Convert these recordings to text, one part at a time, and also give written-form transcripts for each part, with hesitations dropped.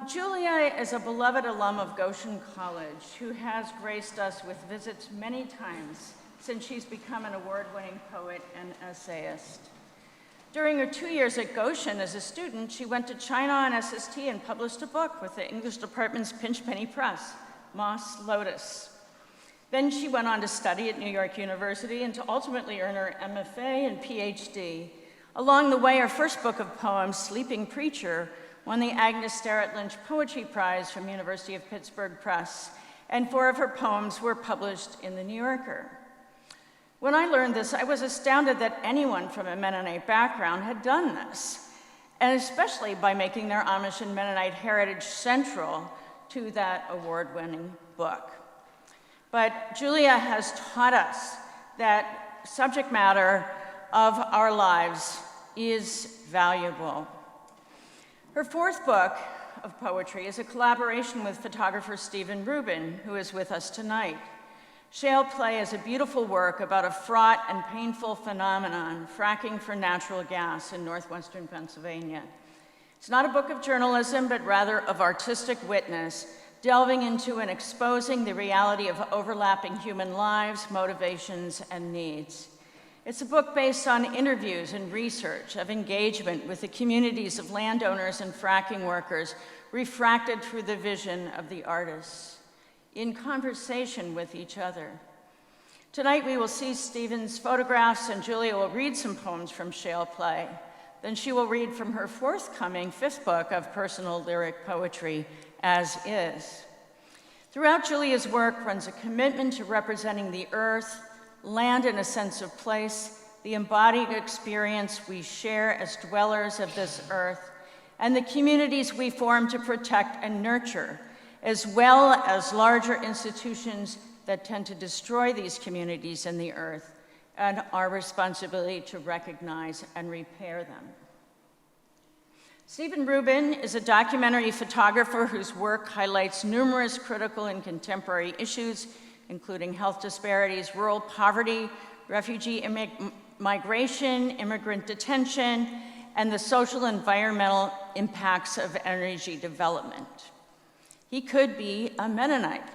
Julia is a beloved alum of Goshen College who has graced us with visits many times since she's become an award-winning poet and essayist. During her 2 years at Goshen as a student, she went to China on SST and published a book with the English department's Pinchpenny Press, Moss Lotus. Then she went on to study at New York University and to ultimately earn her MFA and PhD. Along the way, her first book of poems, Sleeping Preacher, won the Agnes Sterrett Lynch Poetry Prize from University of Pittsburgh Press, and 4 of her poems were published in The New Yorker. When I learned this, I was astounded that anyone from a Mennonite background had done this, and especially by making their Amish and Mennonite heritage central to that award-winning book. But Julia has taught us that subject matter of our lives is valuable. Her 4th book of poetry is a collaboration with photographer Stephen Rubin, who is with us tonight. Shale Play is a beautiful work about a fraught and painful phenomenon, fracking for natural gas in northwestern Pennsylvania. It's not a book of journalism, but rather of artistic witness, delving into and exposing the reality of overlapping human lives, motivations, and needs. It's a book based on interviews and research of engagement with the communities of landowners and fracking workers, refracted through the vision of the artists, in conversation with each other. Tonight we will see Stephen's photographs, and Julia will read some poems from Shale Play. Then she will read from her forthcoming 5th book of personal lyric poetry, As Is. Throughout Julia's work runs a commitment to representing the earth, land in a sense of place, the embodied experience we share as dwellers of this earth, and the communities we form to protect and nurture, as well as larger institutions that tend to destroy these communities and the earth, and our responsibility to recognize and repair them. Stephen Rubin is a documentary photographer whose work highlights numerous critical and contemporary issues, including health disparities, rural poverty, refugee migration, immigrant detention, and the social and environmental impacts of energy development. He could be a Mennonite,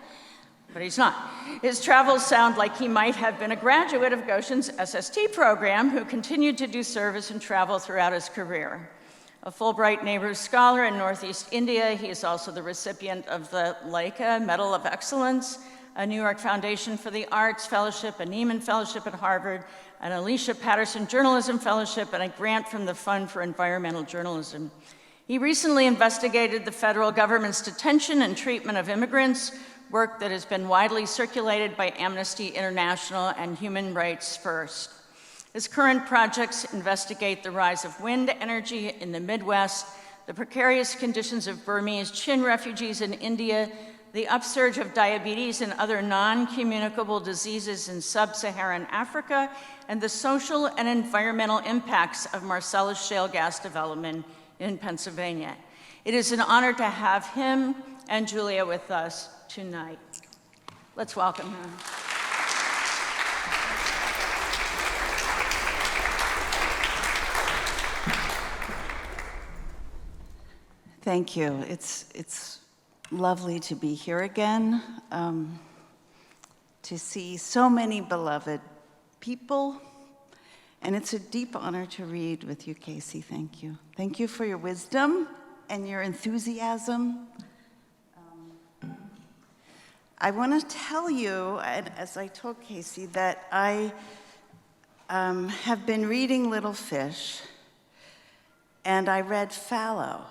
but he's not. His travels sound like he might have been a graduate of Goshen's SST program who continued to do service and travel throughout his career. A Fulbright Nehru Scholar in Northeast India, he is also the recipient of the Leica Medal of Excellence, a New York Foundation for the Arts Fellowship, a Neiman Fellowship at Harvard, an Alicia Patterson Journalism Fellowship, and a grant from the Fund for Environmental Journalism. He recently investigated the federal government's detention and treatment of immigrants, work that has been widely circulated by Amnesty International and Human Rights First. His current projects investigate the rise of wind energy in the Midwest, the precarious conditions of Burmese Chin refugees in India, the upsurge of diabetes and other non-communicable diseases in sub-Saharan Africa, and the social and environmental impacts of Marcellus shale gas development in Pennsylvania. It is an honor to have him and Julia with us tonight. Let's welcome him. Thank you. It's lovely to be here again, to see so many beloved people, and it's a deep honor to read with you, Casey. Thank you. Thank you for your wisdom and your enthusiasm. I want to tell you, as I told Casey, that I have been reading Little Fish, and I read Fallow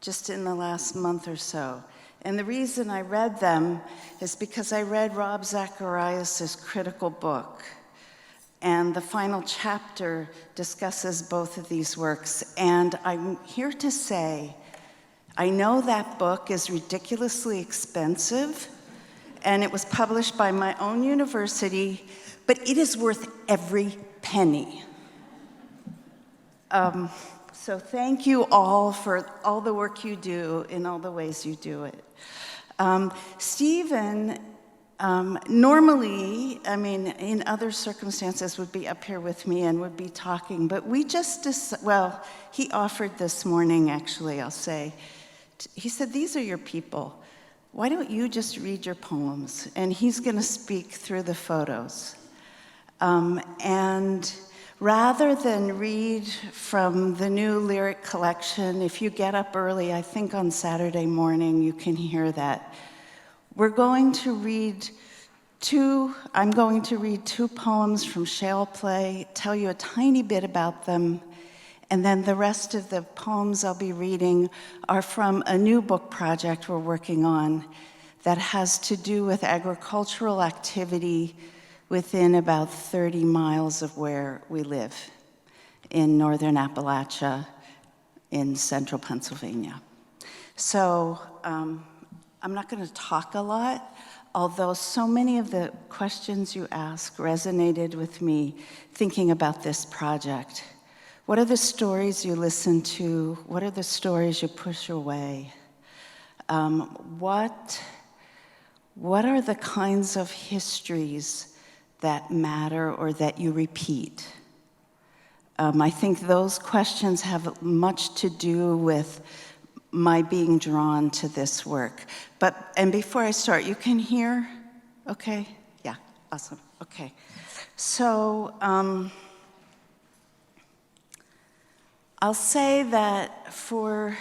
just in the last month or so. And the reason I read them is because I read Rob Zacharias' critical book, and the final chapter discusses both of these works. And I'm here to say, I know that book is ridiculously expensive, and it was published by my own university, but it is worth every penny. So thank you all for all the work you do in all the ways you do it. Stephen, normally, I mean, in other circumstances would be up here with me and would be talking, but we just, well, he offered this morning, actually, I'll say, he said, these are your people. Why don't you just read your poems? And he's going to speak through the photos. And rather than read from the new lyric collection, if you get up early, I think on Saturday morning, you can hear that. I'm going to read two poems from Shale Play, tell you a tiny bit about them, and then the rest of the poems I'll be reading are from a new book project we're working on that has to do with agricultural activity within about 30 miles of where we live in northern Appalachia in central Pennsylvania. So I'm not going to talk a lot, although so many of the questions you ask resonated with me thinking about this project. What are the stories you listen to? What are the stories you push away? What are the kinds of histories that matter or that you repeat? I think those questions have much to do with my being drawn to this work. And before I start, you can hear? Okay? Yeah, awesome. Okay. So, I'll say that for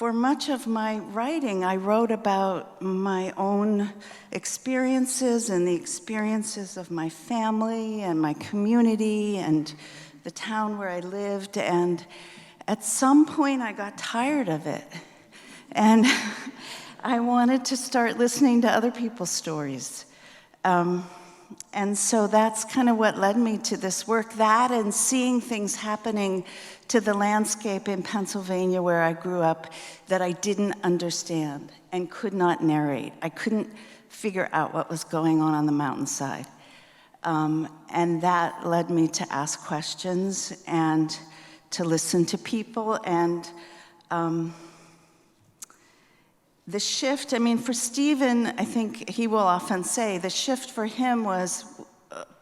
much of my writing, I wrote about my own experiences and the experiences of my family and my community and the town where I lived. And at some point, I got tired of it. And I wanted to start listening to other people's stories. And so that's kind of what led me to this work, that and seeing things happening to the landscape in Pennsylvania where I grew up that I didn't understand and could not narrate. I couldn't figure out what was going on the mountainside. And that led me to ask questions and to listen to people. And the shift, for Stephen, I think he will often say, the shift for him was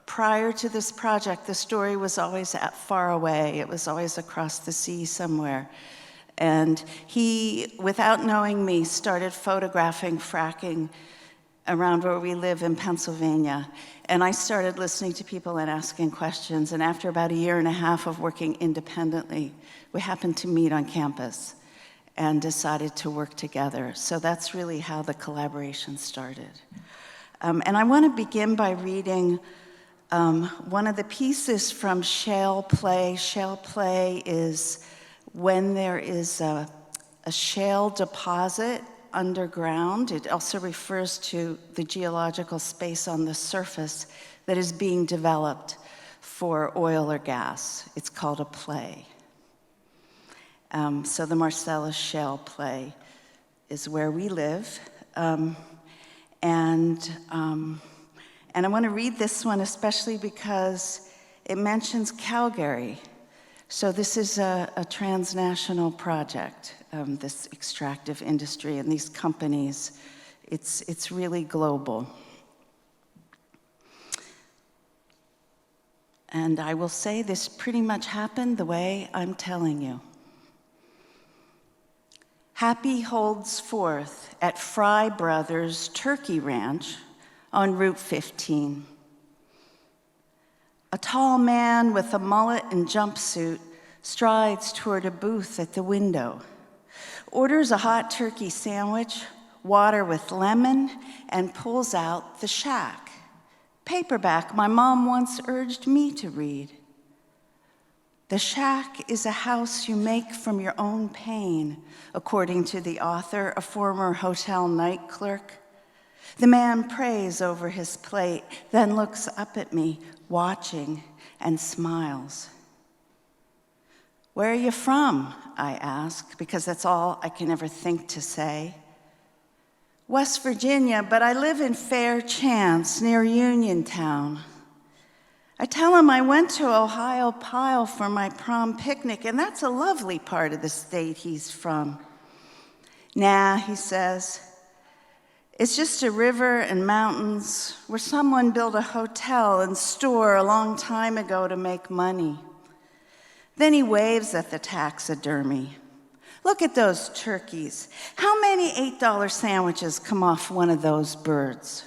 prior to this project, the story was always far away. It was always across the sea somewhere. And he, without knowing me, started photographing fracking around where we live in Pennsylvania. And I started listening to people and asking questions. And after about a year and a half of working independently, we happened to meet on campus and decided to work together. So that's really how the collaboration started. And I want to begin by reading one of the pieces from Shale Play. Shale Play is when there is a shale deposit underground. It also refers to the geological space on the surface that is being developed for oil or gas. It's called a play. So the Marcellus Shale Play is where we live. And I want to read this one especially because it mentions Calgary. So this is a transnational project, this extractive industry and these companies. It's really global. And I will say this pretty much happened the way I'm telling you. Happy holds forth at Fry Brothers Turkey Ranch on Route 15. A tall man with a mullet and jumpsuit strides toward a booth at the window, orders a hot turkey sandwich, water with lemon, and pulls out The Shack, paperback my mom once urged me to read. The shack is a house you make from your own pain, according to the author, a former hotel night clerk. The man prays over his plate, then looks up at me, watching, and smiles. Where are you from? I ask, because that's all I can ever think to say. West Virginia, but I live in Fairchance, near Uniontown. I tell him I went to Ohio Pile for my prom picnic, and that's a lovely part of the state he's from. Nah, he says, it's just a river and mountains where someone built a hotel and store a long time ago to make money. Then he waves at the taxidermy. Look at those turkeys. How many $8 sandwiches come off one of those birds?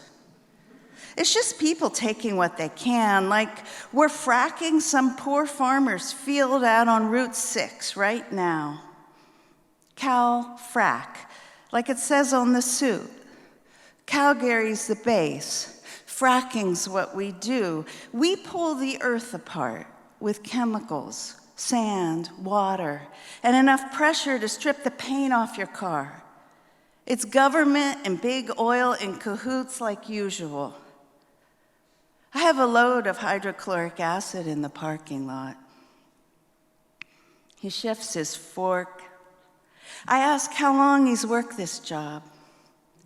It's just people taking what they can, like we're fracking some poor farmer's field out on Route 6 right now. Cal frack, like it says on the suit. Calgary's the base. Fracking's what we do. We pull the earth apart with chemicals, sand, water, and enough pressure to strip the paint off your car. It's government and big oil in cahoots like usual. I have a load of hydrochloric acid in the parking lot. He shifts his fork. I ask how long he's worked this job.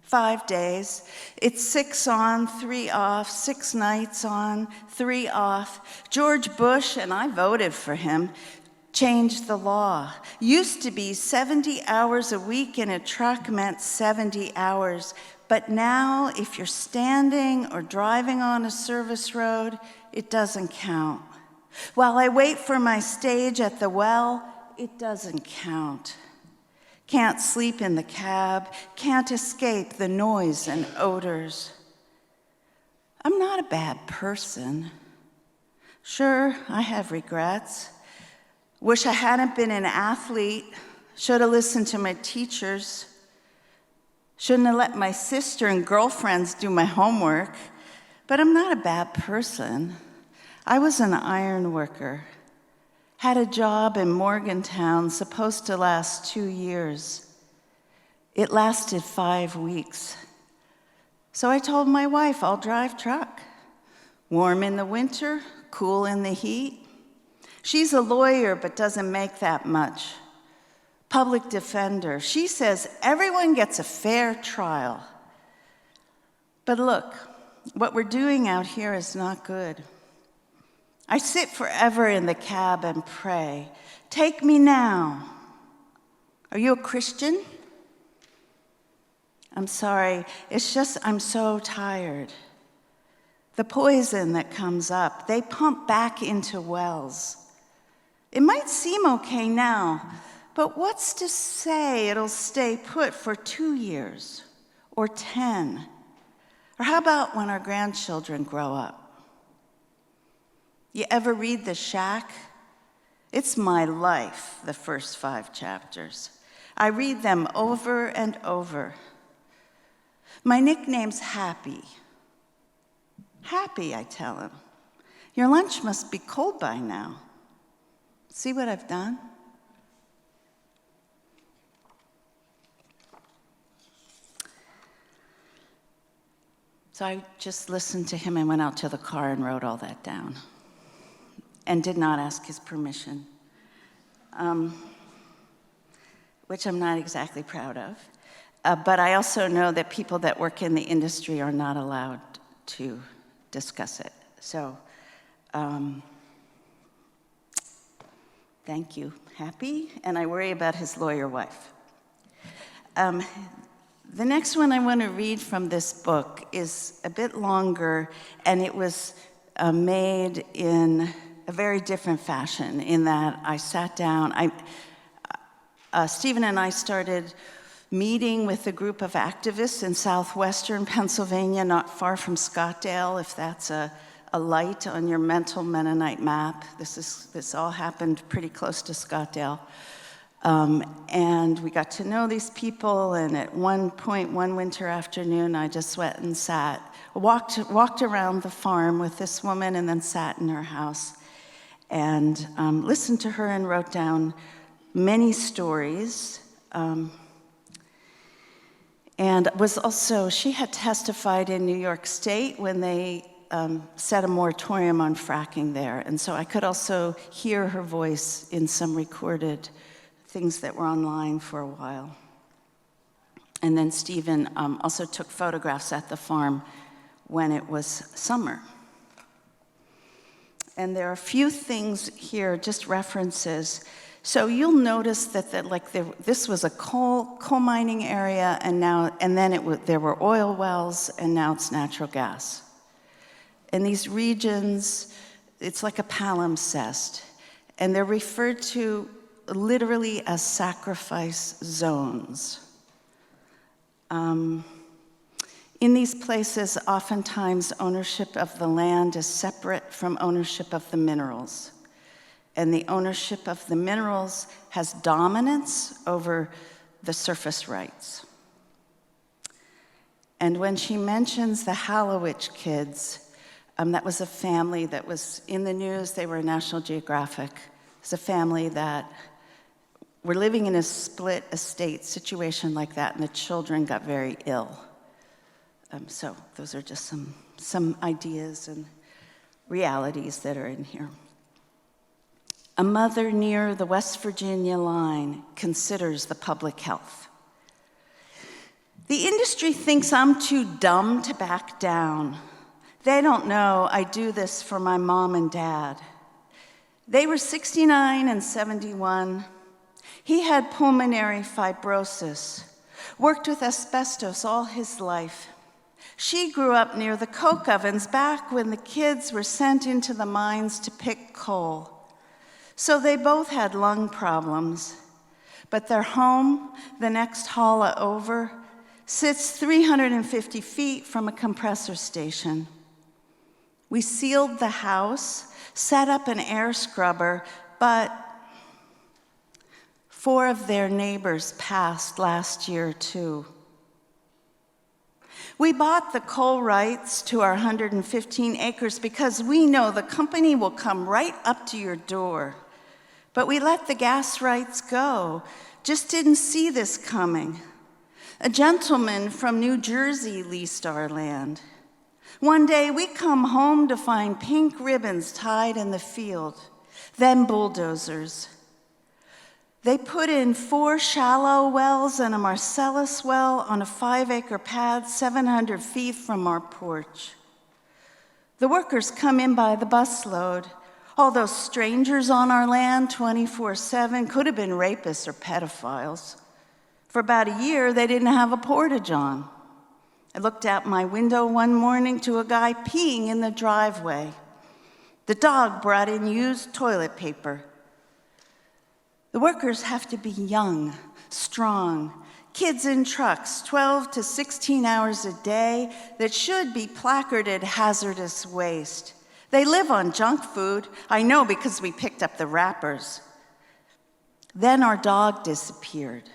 5 days. It's 6 on, 3 off, 6 nights on, 3 off. George Bush, and I voted for him, changed the law. Used to be 70 hours a week in a truck meant 70 hours. But now, if you're standing or driving on a service road, it doesn't count. While I wait for my stage at the well, it doesn't count. Can't sleep in the cab, can't escape the noise and odors. I'm not a bad person. Sure, I have regrets. Wish I hadn't been an athlete, should have listened to my teachers. Shouldn't have let my sister and girlfriends do my homework, but I'm not a bad person. I was an iron worker, had a job in Morgantown supposed to last 2 years. It lasted 5 weeks. So I told my wife I'll drive truck. Warm in the winter, cool in the heat. She's a lawyer but doesn't make that much. Public defender. She says everyone gets a fair trial. But look, what we're doing out here is not good. I sit forever in the cab and pray, take me now. Are you a Christian? I'm sorry, it's just I'm so tired. The poison that comes up, they pump back into wells. It might seem okay now, but what's to say it'll stay put for 2 years or 10? Or how about when our grandchildren grow up? You ever read The Shack? It's my life, the first 5 chapters. I read them over and over. My nickname's Happy. Happy, I tell him. Your lunch must be cold by now. See what I've done? So I just listened to him and went out to the car and wrote all that down and did not ask his permission, which I'm not exactly proud of. But I also know that people that work in the industry are not allowed to discuss it. So thank you, Happy, and I worry about his lawyer wife. The next one I want to read from this book is a bit longer, and it was made in a very different fashion in that I sat down. Stephen and I started meeting with a group of activists in southwestern Pennsylvania, not far from Scottsdale, if that's a light on your mental Mennonite map. This all happened pretty close to Scottsdale. And we got to know these people, and at one point, one winter afternoon, I just went and walked around the farm with this woman and then sat in her house and listened to her and wrote down many stories. And was also, she had testified in New York State when they set a moratorium on fracking there. And so I could also hear her voice in some recorded things that were online for a while. And then Stephen also took photographs at the farm when it was summer. And there are a few things here, just references. So you'll notice that this was a coal mining area, and then there were oil wells, and now it's natural gas. In these regions, it's like a palimpsest, and they're referred to literally as sacrifice zones. In these places, oftentimes ownership of the land is separate from ownership of the minerals. And the ownership of the minerals has dominance over the surface rights. And when she mentions the Hallowich kids, that was a family that was in the news. They were National Geographic. It's a family that were living in a split estate situation like that, and the children got very ill. So those are just some ideas and realities that are in here. A mother near the West Virginia line considers the public health. The industry thinks I'm too dumb to back down. They don't know I do this for my mom and dad. They were 69 and 71. He had pulmonary fibrosis, worked with asbestos all his life. She grew up near the coke ovens back when the kids were sent into the mines to pick coal. So they both had lung problems. But their home, the next holla over, sits 350 feet from a compressor station. We sealed the house, set up an air scrubber, but 4 of their neighbors passed last year too. We bought the coal rights to our 115 acres because we know the company will come right up to your door. But we let the gas rights go, just didn't see this coming. A gentleman from New Jersey leased our land. One day we come home to find pink ribbons tied in the field, then bulldozers. They put in 4 shallow wells and a Marcellus well on a 5-acre pad 700 feet from our porch. The workers come in by the busload. All those strangers on our land 24/7 could have been rapists or pedophiles. For about a year, they didn't have a portage on. I looked out my window one morning to a guy peeing in the driveway. The dog brought in used toilet paper. The workers have to be young, strong, kids in trucks, 12 to 16 hours a day that should be placarded hazardous waste. They live on junk food. I know because we picked up the wrappers. Then our dog disappeared.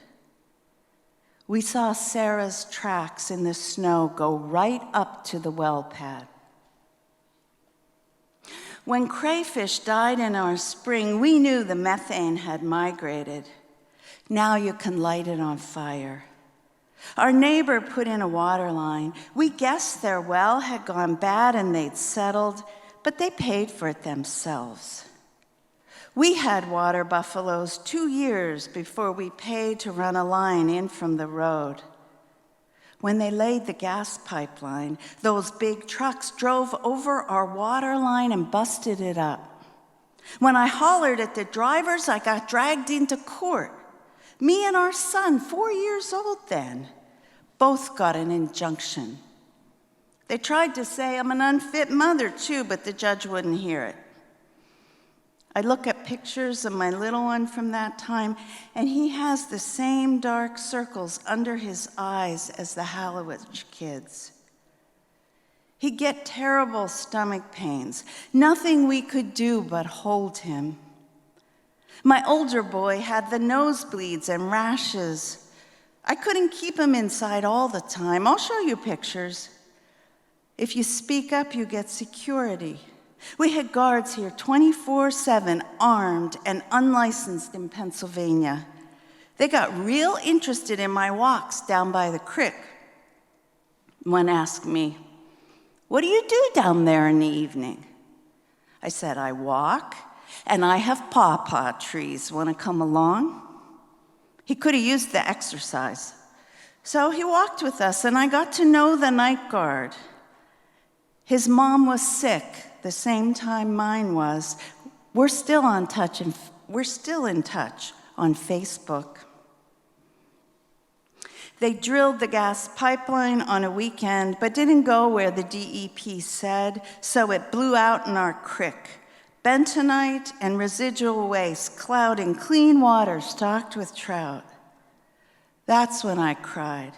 We saw Sarah's tracks in the snow go right up to the well pad. When crayfish died in our spring, we knew the methane had migrated. Now you can light it on fire. Our neighbor put in a water line. We guessed their well had gone bad and they'd settled, but they paid for it themselves. We had water buffaloes 2 years before we paid to run a line in from the road. When they laid the gas pipeline, those big trucks drove over our water line and busted it up. When I hollered at the drivers, I got dragged into court. Me and our son, 4 years old then, both got an injunction. They tried to say I'm an unfit mother too, but the judge wouldn't hear it. I look at pictures of my little one from that time, and he has the same dark circles under his eyes as the Hallowich kids. He'd get terrible stomach pains, nothing we could do but hold him. My older boy had the nosebleeds and rashes. I couldn't keep him inside all the time. I'll show you pictures. If you speak up, you get security. We had guards here 24/7, armed and unlicensed in Pennsylvania. They got real interested in my walks down by the creek. One asked me, "What do you do down there in the evening?" I said, "I walk, and I have pawpaw trees. Want to come along?" He could have used the exercise. So he walked with us, and I got to know the night guard. His mom was sick the same time mine was. We're still in touch on Facebook. They drilled the gas pipeline on a weekend, but didn't go where the DEP said, so it blew out in our creek. bentonite and residual waste clouding clean water stocked with trout. That's when I cried.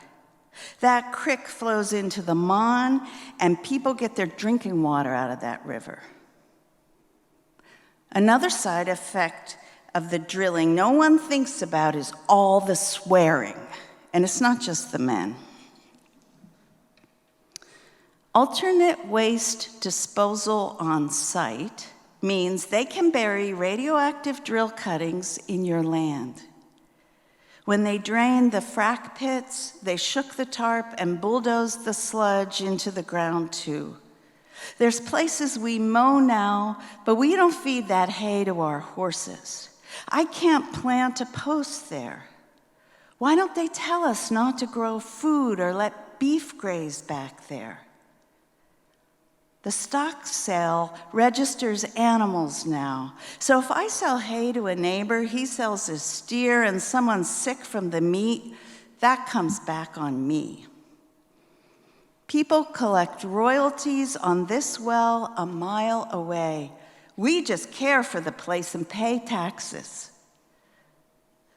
That creek flows into the Mon, and people get their drinking water out of that river. Another side effect of the drilling no one thinks about is all the swearing, and it's not just the men. Alternate waste disposal on site means they can bury radioactive drill cuttings in your land. When they drained the frack pits, they shook the tarp and bulldozed the sludge into the ground too. There's places we mow now, but we don't feed that hay to our horses. I can't plant a post there. Why don't they tell us not to grow food or let beef graze back there? The stock sale registers animals now. So if I sell hay to a neighbor, he sells his steer, and someone's sick from the meat, that comes back on me. People collect royalties on this well a mile away. We just care for the place and pay taxes.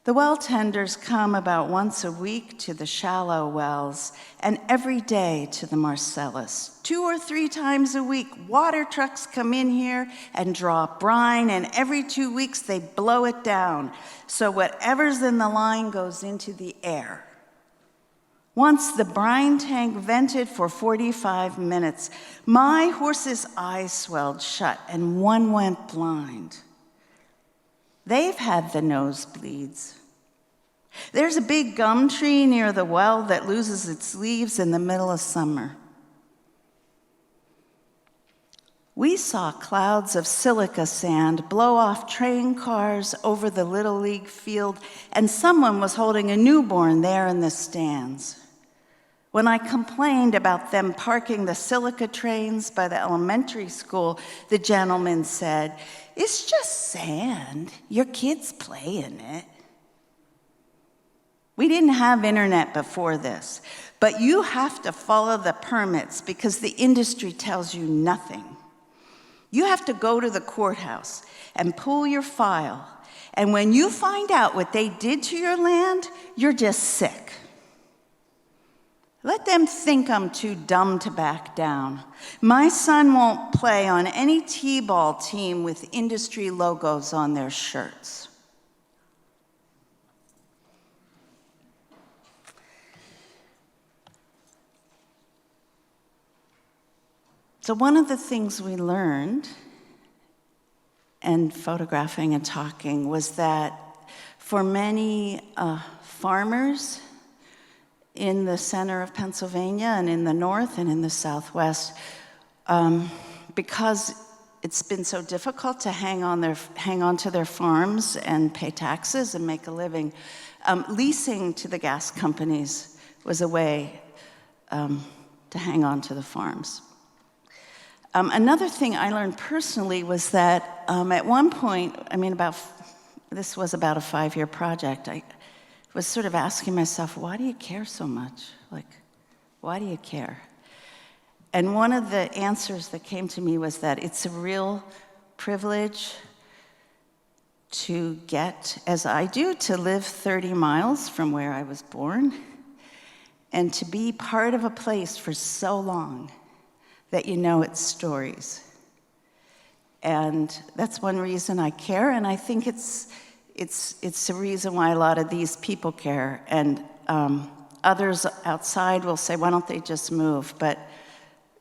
The well tenders come about once a week to the shallow wells and every day to the Marcellus. 2 or 3 times a week, water trucks come in here and draw brine, and every 2 weeks they blow it down. So whatever's in the line goes into the air. Once the brine tank vented for 45 minutes, my horse's eyes swelled shut and one went blind. They've had the nosebleeds. There's a big gum tree near the well that loses its leaves in the middle of summer. We saw clouds of silica sand blow off train cars over the Little League field, and someone was holding a newborn there in the stands. When I complained about them parking the silica trains by the elementary school, the gentleman said, "It's just sand. Your kids play in it." We didn't have internet before this, but you have to follow the permits because the industry tells you nothing. You have to go to the courthouse and pull your file, and when you find out what they did to your land, you're just sick. Let them think I'm too dumb to back down. My son won't play on any t-ball team with industry logos on their shirts. So one of the things we learned in photographing and talking was that for many farmers in the center of Pennsylvania and in the north and in the southwest, because it's been so difficult to hang on to their farms and pay taxes and make a living, leasing to the gas companies was a way to hang on to the farms. Another thing I learned personally was that at one point, this was about a 5-year project, I was sort of asking myself, why do you care so much? Why do you care? And one of the answers that came to me was that it's a real privilege to get, as I do, to live 30 miles from where I was born and to be part of a place for so long that you know its stories. And that's one reason I care, and I think it's the reason why a lot of these people care. And others outside will say, why don't they just move? But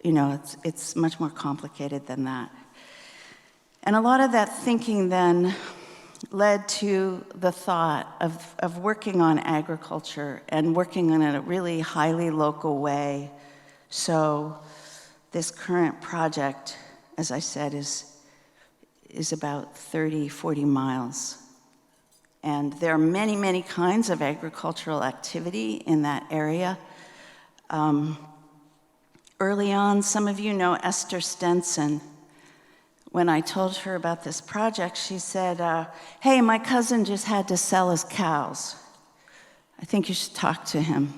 it's much more complicated than that. And a lot of that thinking then led to the thought of working on agriculture and working in a really highly local way. So this current project, as I said, is about 30, 40 miles. And there are many, many kinds of agricultural activity in that area. Early on, some of you know Esther Stenson. When I told her about this project, she said, hey, my cousin just had to sell his cows. I think you should talk to him.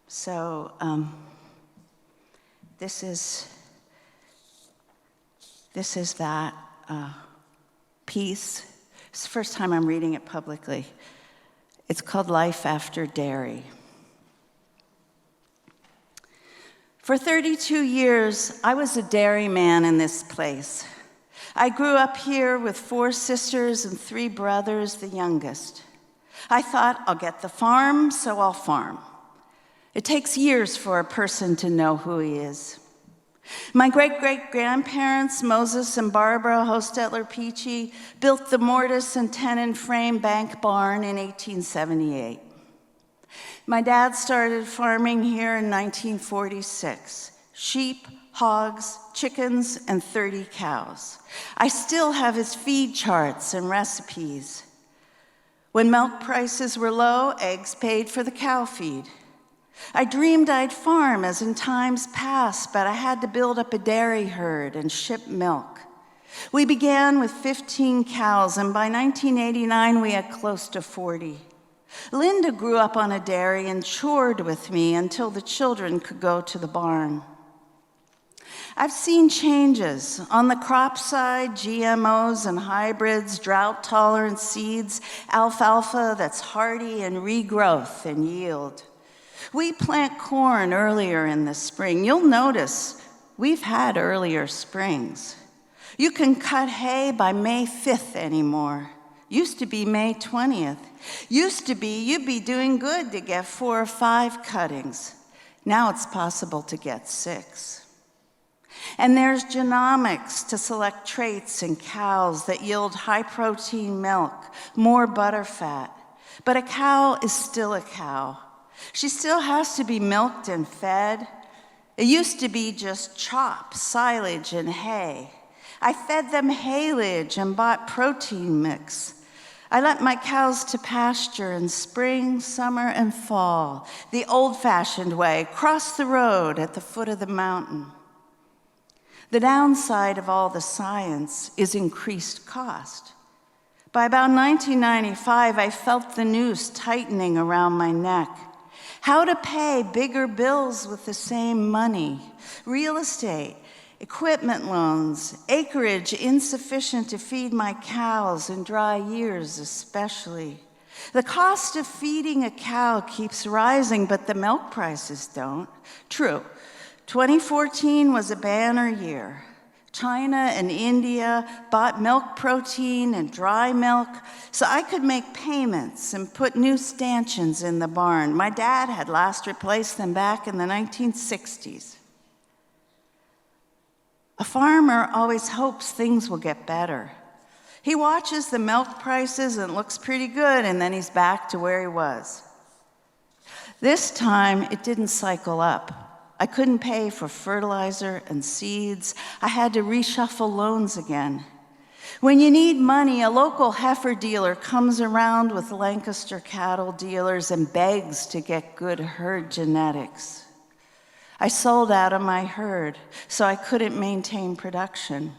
So this This is that piece. It's the first time I'm reading it publicly. It's called Life After Dairy. For 32 years, I was a dairyman in this place. I grew up here with 4 sisters and 3 brothers, the youngest. I thought, I'll get the farm, so I'll farm. It takes years for a person to know who he is. My great-great-grandparents, Moses and Barbara Hostetler-Peachy, built the mortise and tenon frame bank barn in 1878. My dad started farming here in 1946. Sheep, hogs, chickens, and 30 cows. I still have his feed charts and recipes. When milk prices were low, eggs paid for the cow feed. I dreamed I'd farm as in times past, but I had to build up a dairy herd and ship milk. We began with 15 cows, and by 1989, we had close to 40. Linda grew up on a dairy and chored with me until the children could go to the barn. I've seen changes. On the crop side, GMOs and hybrids, drought-tolerant seeds, alfalfa that's hardy, and regrowth and yield. We plant corn earlier in the spring. You'll notice we've had earlier springs. You can cut hay by May 5th anymore. Used to be May 20th. Used to be you'd be doing good to get 4 or 5 cuttings. Now it's possible to get 6. And there's genomics to select traits in cows that yield high-protein milk, more butterfat. But a cow is still a cow. She still has to be milked and fed. It used to be just chop, silage, and hay. I fed them haylage and bought protein mix. I let my cows to pasture in spring, summer, and fall, the old-fashioned way, across the road at the foot of the mountain. The downside of all the science is increased cost. By about 1995, I felt the noose tightening around my neck. How to pay bigger bills with the same money? Real estate, equipment loans, acreage insufficient to feed my cows in dry years especially. The cost of feeding a cow keeps rising, but the milk prices don't. True, 2014 was a banner year. China and India bought milk protein and dry milk so I could make payments and put new stanchions in the barn. My dad had last replaced them back in the 1960s. A farmer always hopes things will get better. He watches the milk prices and looks pretty good, and then he's back to where he was. This time, it didn't cycle up. I couldn't pay for fertilizer and seeds. I had to reshuffle loans again. When you need money, a local heifer dealer comes around with Lancaster cattle dealers and begs to get good herd genetics. I sold out of my herd, so I couldn't maintain production.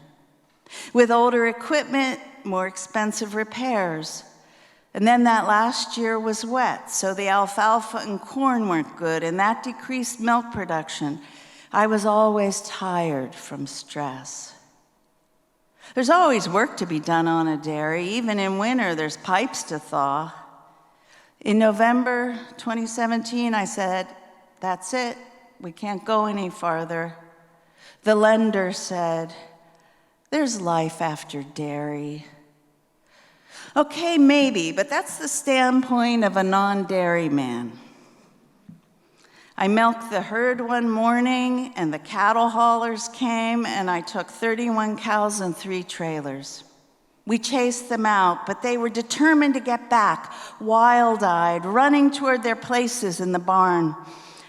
With older equipment, more expensive repairs. And then that last year was wet, so the alfalfa and corn weren't good, and that decreased milk production. I was always tired from stress. There's always work to be done on a dairy. Even in winter, there's pipes to thaw. In November 2017, I said, that's it. We can't go any farther. The lender said, there's life after dairy. Okay, maybe, but that's the standpoint of a non-dairy man. I milked the herd one morning, and the cattle haulers came, and I took 31 cows and 3 trailers. We chased them out, but they were determined to get back, wild-eyed, running toward their places in the barn.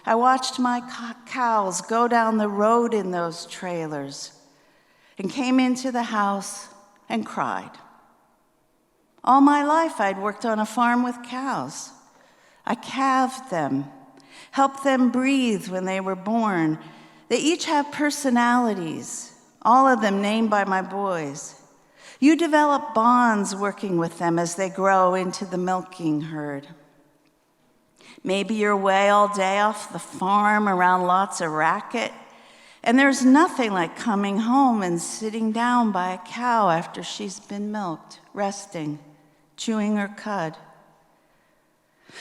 I watched my cows go down the road in those trailers and came into the house and cried. All my life, I'd worked on a farm with cows. I calved them, helped them breathe when they were born. They each have personalities, all of them named by my boys. You develop bonds working with them as they grow into the milking herd. Maybe you're away all day off the farm around lots of racket. And there's nothing like coming home and sitting down by a cow after she's been milked, resting, chewing her cud.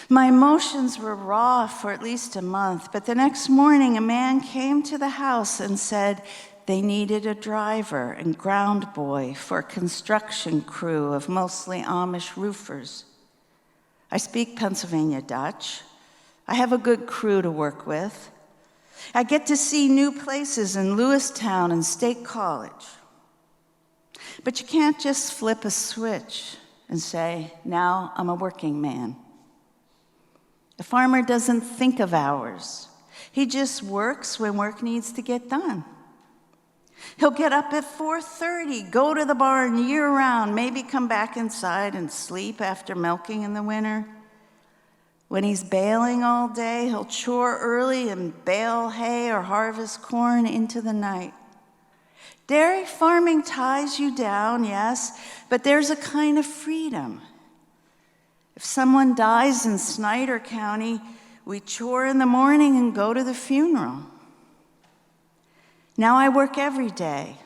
My emotions were raw for at least a month, but the next morning a man came to the house and said they needed a driver and ground boy for a construction crew of mostly Amish roofers. I speak Pennsylvania Dutch. I have a good crew to work with. I get to see new places in Lewistown and State College. But you can't just flip a switch and say, now I'm a working man. A farmer doesn't think of hours. He just works when work needs to get done. He'll get up at 4:30, go to the barn year-round, maybe come back inside and sleep after milking in the winter. When he's baling all day, he'll chore early and bale hay or harvest corn into the night. Dairy farming ties you down, yes, but there's a kind of freedom. If someone dies in Snyder County, we chore in the morning and go to the funeral. Now I work every day.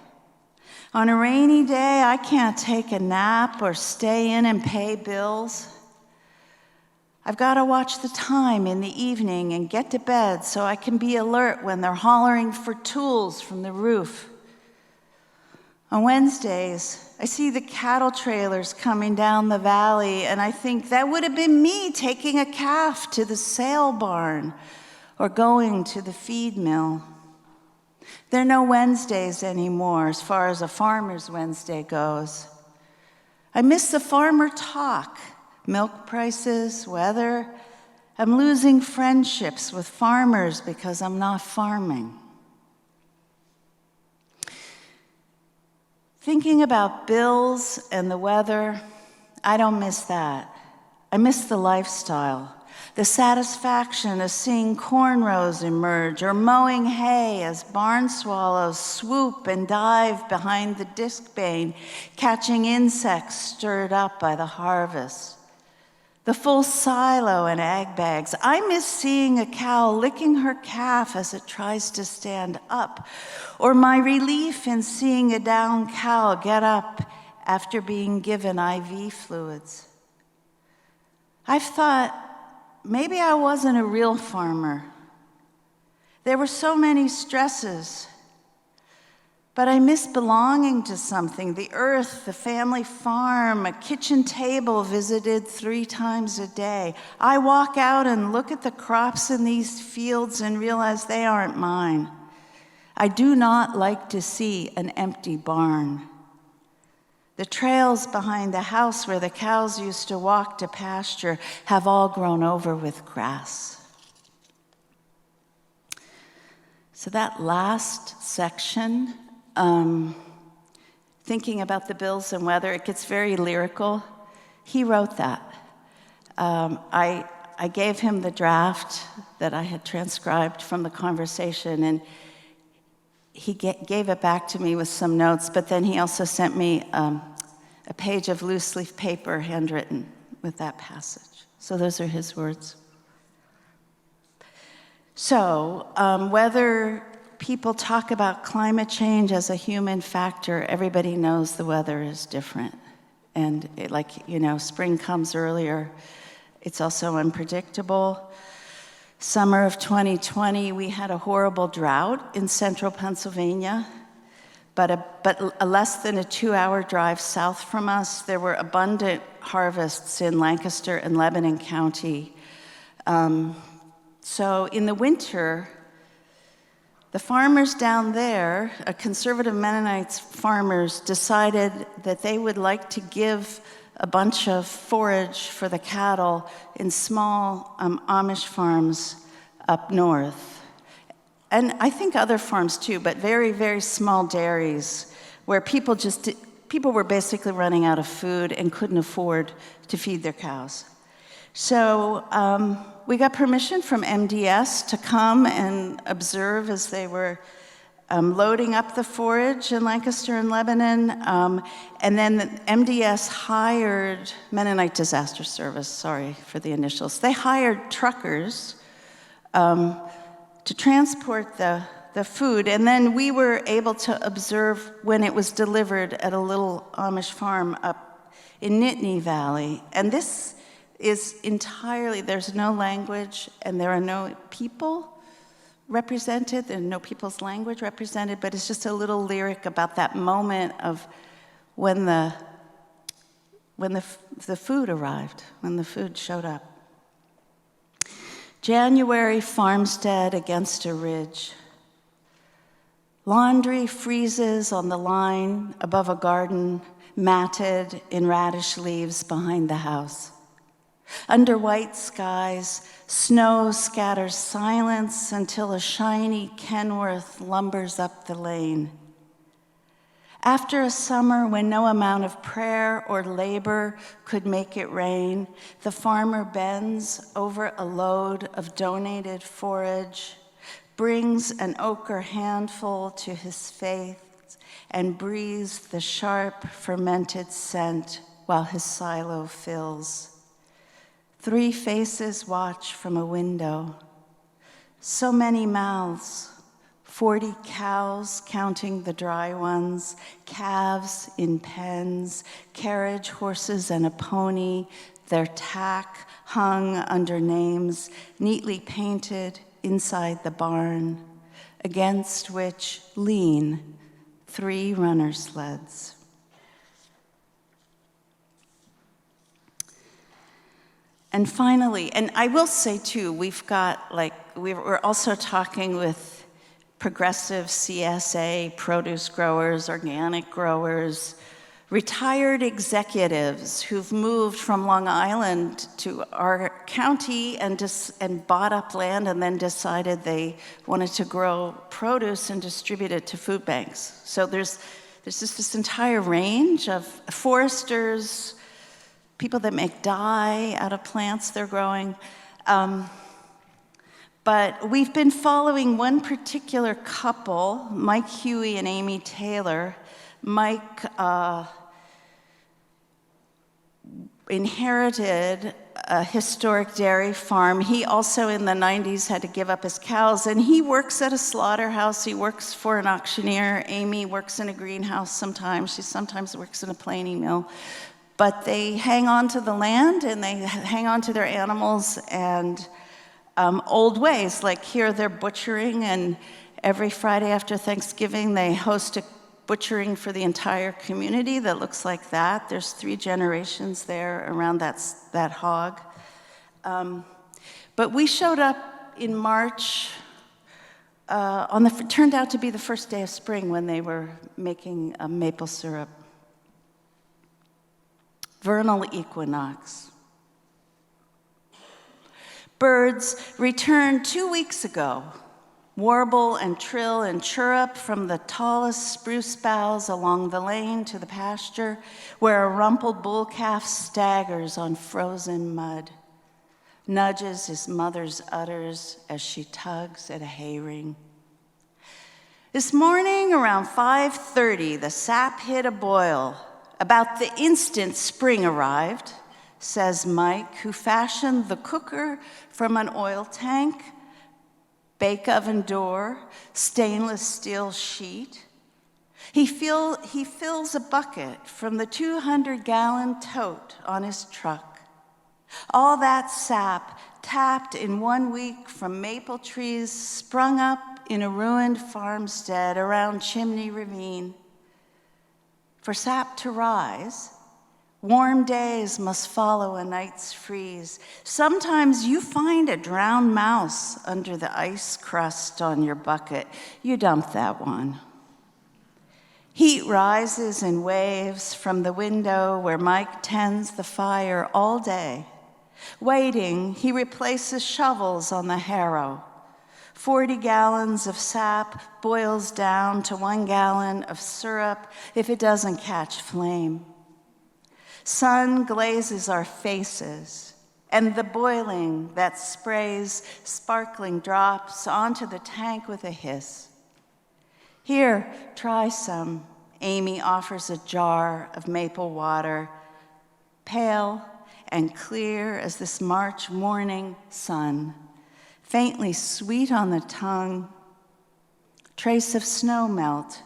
On a rainy day, I can't take a nap or stay in and pay bills. I've got to watch the time in the evening and get to bed so I can be alert when they're hollering for tools from the roof. On Wednesdays, I see the cattle trailers coming down the valley, and I think that would have been me taking a calf to the sale barn or going to the feed mill. There are no Wednesdays anymore as far as a farmer's Wednesday goes. I miss the farmer talk, milk prices, weather. I'm losing friendships with farmers because I'm not farming. Thinking about bills and the weather, I don't miss that. I miss the lifestyle, the satisfaction of seeing cornrows emerge or mowing hay as barn swallows swoop and dive behind the disc bane, catching insects stirred up by the harvest. The full silo and ag bags. I miss seeing a cow licking her calf as it tries to stand up, or my relief in seeing a down cow get up after being given IV fluids. I've thought maybe I wasn't a real farmer. There were so many stresses. But I miss belonging to something, the earth, the family farm, a kitchen table visited 3 times a day. I walk out and look at the crops in these fields and realize they aren't mine. I do not like to see an empty barn. The trails behind the house where the cows used to walk to pasture have all grown over with grass. So that last section, thinking about the bills and weather, it gets very lyrical. He wrote that. I gave him the draft that I had transcribed from the conversation, and he gave it back to me with some notes, but then he also sent me a page of loose leaf paper handwritten with that passage. So those are his words. So whether people talk about climate change as a human factor, everybody knows the weather is different. And spring comes earlier. It's also unpredictable. Summer of 2020, we had a horrible drought in central Pennsylvania, but less than a 2-hour drive south from us, there were abundant harvests in Lancaster and Lebanon County. So in the winter, the farmers down there, conservative Mennonite farmers, decided that they would like to give a bunch of forage for the cattle in small Amish farms up north. And I think other farms too, but very, very small dairies where people were basically running out of food and couldn't afford to feed their cows. So we got permission from MDS to come and observe as they were loading up the forage in Lancaster and Lebanon. And then the MDS hired Mennonite Disaster Service, sorry for the initials. They hired truckers to transport the the food. And then we were able to observe when it was delivered at a little Amish farm up in Nittany Valley. And this is entirely, there's no language and there are no people represented, there are no people's language represented, but it's just a little lyric about that moment of when the food arrived, when the food showed up. January farmstead against a ridge. Laundry freezes on the line above a garden, matted in radish leaves behind the house. Under white skies, snow scatters silence until a shiny Kenworth lumbers up the lane. After a summer when no amount of prayer or labor could make it rain, the farmer bends over a load of donated forage, brings an ochre handful to his face, and breathes the sharp, fermented scent while his silo fills. 3 faces watch from a window. So many mouths, 40 cows counting the dry ones, calves in pens, carriage horses and a pony, their tack hung under names, neatly painted inside the barn, against which lean 3 runner sleds. And finally, and I will say too, we're also talking with progressive CSA, produce growers, organic growers, retired executives who've moved from Long Island to our county and bought up land and then decided they wanted to grow produce and distribute it to food banks. So there's just this entire range of foresters, people that make dye out of plants they're growing. But we've been following one particular couple, Mike Huey and Amy Taylor. Mike inherited a historic dairy farm. He also in the 90s had to give up his cows, and he works at a slaughterhouse. He works for an auctioneer. Amy works in a greenhouse sometimes. She sometimes works in a planing mill. But they hang on to the land and they hang on to their animals and old ways, like here they're butchering, and every Friday after Thanksgiving they host a butchering for the entire community that looks like that. There's 3 generations there around that hog. But we showed up in March turned out to be the first day of spring when they were making maple syrup. Vernal equinox. Birds returned 2 weeks ago, warble and trill and chirrup from the tallest spruce boughs along the lane to the pasture, where a rumpled bull calf staggers on frozen mud, nudges his mother's udders as she tugs at a hay ring. This morning, around 5:30, the sap hit a boil. About the instant spring arrived, says Mike, who fashioned the cooker from an oil tank, bake oven door, stainless steel sheet. He fills a bucket from the 200-gallon tote on his truck. All that sap tapped in 1 week from maple trees sprung up in a ruined farmstead around Chimney Ravine. For sap to rise, warm days must follow a night's freeze. Sometimes you find a drowned mouse under the ice crust on your bucket. You dump that one. Heat rises in waves from the window where Mike tends the fire all day. Waiting, he replaces shovels on the harrow. 40 gallons of sap boils down to 1 gallon of syrup if it doesn't catch flame. Sun glazes our faces, and the boiling that sprays sparkling drops onto the tank with a hiss. Here, try some. Amy offers a jar of maple water, pale and clear as this March morning sun, faintly sweet on the tongue, trace of snow melt,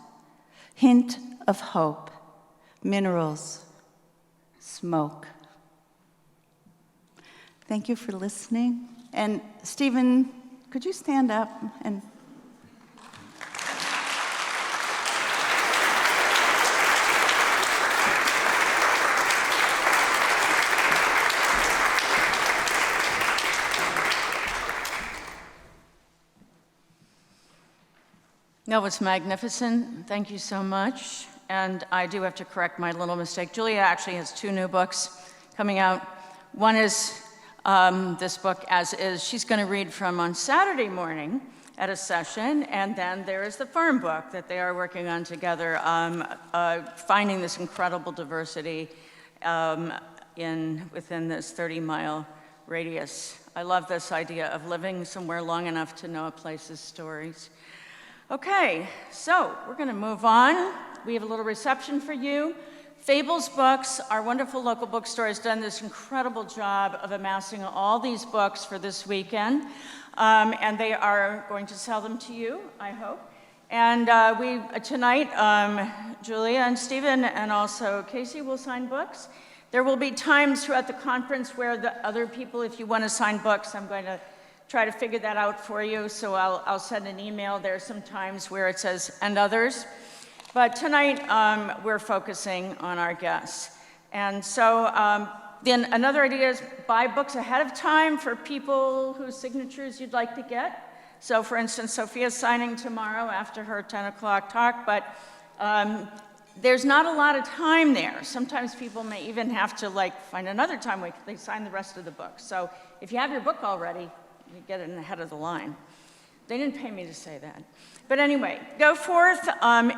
hint of hope, minerals, smoke. Thank you for listening. And Stephen, could you stand up and... No, it's magnificent. Thank you so much. And I do have to correct my little mistake. Julia actually has 2 new books coming out. One is this book, As Is, she's going to read from on Saturday morning at a session. And then there is the Firm book that they are working on together, finding this incredible diversity within this 30-mile radius. I love this idea of living somewhere long enough to know a place's stories. Okay, so we're going to move on. We have a little reception for you. Fables Books, our wonderful local bookstore, has done this incredible job of amassing all these books for this weekend, and they are going to sell them to you, I hope. And tonight, Julia and Stephen and also Casey will sign books. There will be times throughout the conference where the other people, if you want to sign books, I'm going to try to figure that out for you, so I'll send an email. There are some times where it says, and others. But tonight, we're focusing on our guests. And so then another idea is buy books ahead of time for people whose signatures you'd like to get. So for instance, Sophia's signing tomorrow after her 10 o'clock talk, but there's not a lot of time there. Sometimes people may even have to find another time where they sign the rest of the book. So if you have your book already, you get it ahead of the line. They didn't pay me to say that. But anyway, go forth,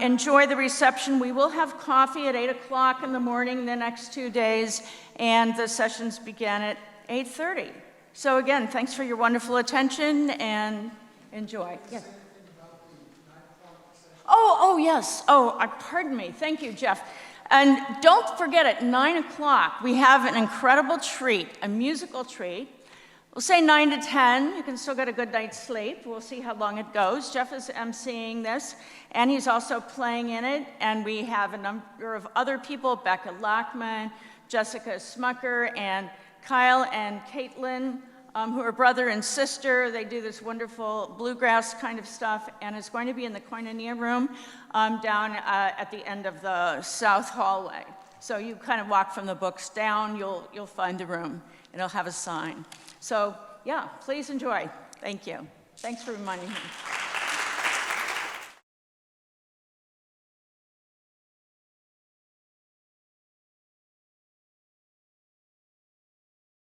enjoy the reception. We will have coffee at 8 o'clock in the morning the next 2 days, and the sessions begin at 8:30. So again, thanks for your wonderful attention, and enjoy. Yes. Oh, yes. Pardon me. Thank you, Jeff. And don't forget, at 9 o'clock, we have an incredible treat, a musical treat. We'll say 9 to 10. You can still get a good night's sleep. We'll see how long it goes. Jeff is emceeing this, and he's also playing in it. And we have a number of other people, Becca Lockman, Jessica Smucker, and Kyle and Caitlin, who are brother and sister. They do this wonderful bluegrass kind of stuff, and it's going to be in the Koinonia room down at the end of the south hallway. So you kind of walk from the books down, you'll find the room, and it'll have a sign. So, yeah, please enjoy. Thank you. Thanks for reminding me.